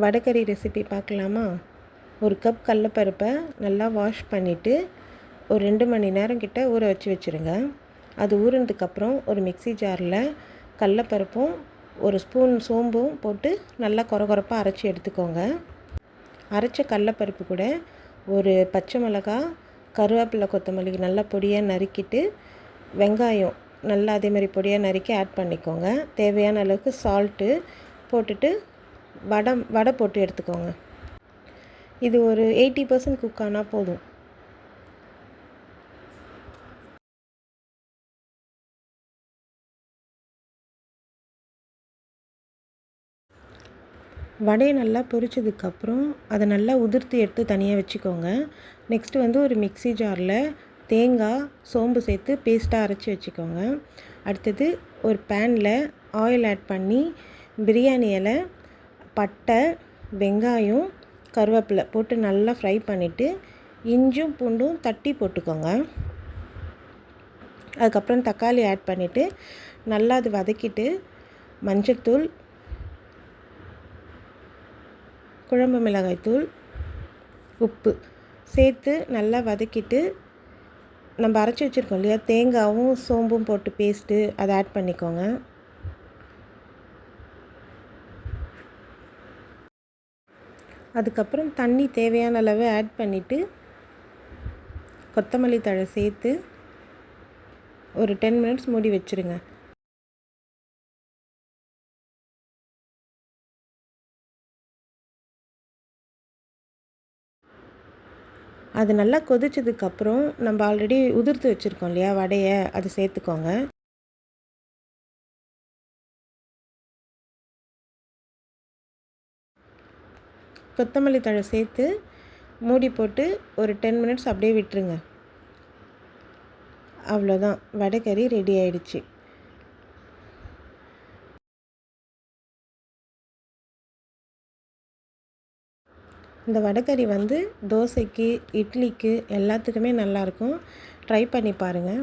வடைக்கறி recipe பார்க்கலாமா? ஒரு cup கடலப்பருப்பை நல்லா வாஷ் பண்ணிவிட்டு ஒரு 2 மணி நேரம் கிட்ட ஊற வச்சுருங்க. அது ஊறினதுக்கப்புறம் ஒரு மிக்ஸி ஜாரில் கடலப்பருப்பும் ஒரு ஸ்பூன் சோம்பும் போட்டு நல்லா கொரகொரப்பாக அரைச்சி எடுத்துக்கோங்க. அரைச்ச கடலப்பருப்பு கூட ஒரு பச்சை மிளகாய், கருவேப்பிலை, கொத்தமல்லி நல்லா பொடியாக நறுக்கிட்டு, வெங்காயம் நல்லா அதே மாதிரி பொடியாக நறுக்கி ஆட் பண்ணிக்கோங்க. தேவையான அளவுக்கு சால்ட்டு போட்டுட்டு வடை போட்டு எடுத்துக்கோங்க. இது ஒரு 80% குக் ஆனால் போதும். வடையை நல்லா பொரிச்சதுக்கப்புறம் அதை நல்லா உதிர்த்து எடுத்து தனியாக வச்சுக்கோங்க. நெக்ஸ்ட்டு ஒரு மிக்ஸி ஜாரில் தேங்காய், சோம்பு சேர்த்து பேஸ்ட்டாக அரைச்சி வச்சுக்கோங்க. அடுத்தது ஒரு பேனில் ஆயில் ஆட் பண்ணி பிரியாணி இலை, பட்டை, வெங்காயம், கருவேப்பிலை போட்டு நல்லா ஃப்ரை பண்ணிவிட்டு இஞ்சும் பூண்டும் தட்டி போட்டுக்கோங்க. அதுக்கப்புறம் தக்காளி ஆட் பண்ணிவிட்டு நல்லா அது வதக்கிட்டு மஞ்சள்தூள், குழம்பு மிளகாய்த்தூள், உப்பு சேர்த்து நல்லா வதக்கிட்டு நம்ம அரைச்சி வச்சுருக்கோம் இல்லையா, தேங்காயும் சோம்பும் போட்டு பேஸ்ட்டு அதை ஆட் பண்ணிக்கோங்க. அதுக்கப்புறம் தண்ணி தேவையான அளவு ஆட் பண்ணிவிட்டு கொத்தமல்லி தழை சேர்த்து ஒரு 10 மினிட்ஸ் மூடி வச்சுருங்க. அது நல்லா கொதிச்சதுக்கப்புறம் நம்ம ஆல்ரெடி உதிர்த்து வச்சுருக்கோம் இல்லையா வடையை, அது சேர்த்துக்கோங்க. கொத்தமல்லி தழை சேர்த்து மூடி போட்டு ஒரு 10 மினிட்ஸ் அப்படியே விட்டுருங்க. அவ்வளோதான், வடைக்கறி ரெடி ஆயிடுச்சு. இந்த வடைக்கறி தோசைக்கு, இட்லிக்கு எல்லாத்துக்குமே நல்லாயிருக்கும். ட்ரை பண்ணி பாருங்கள்.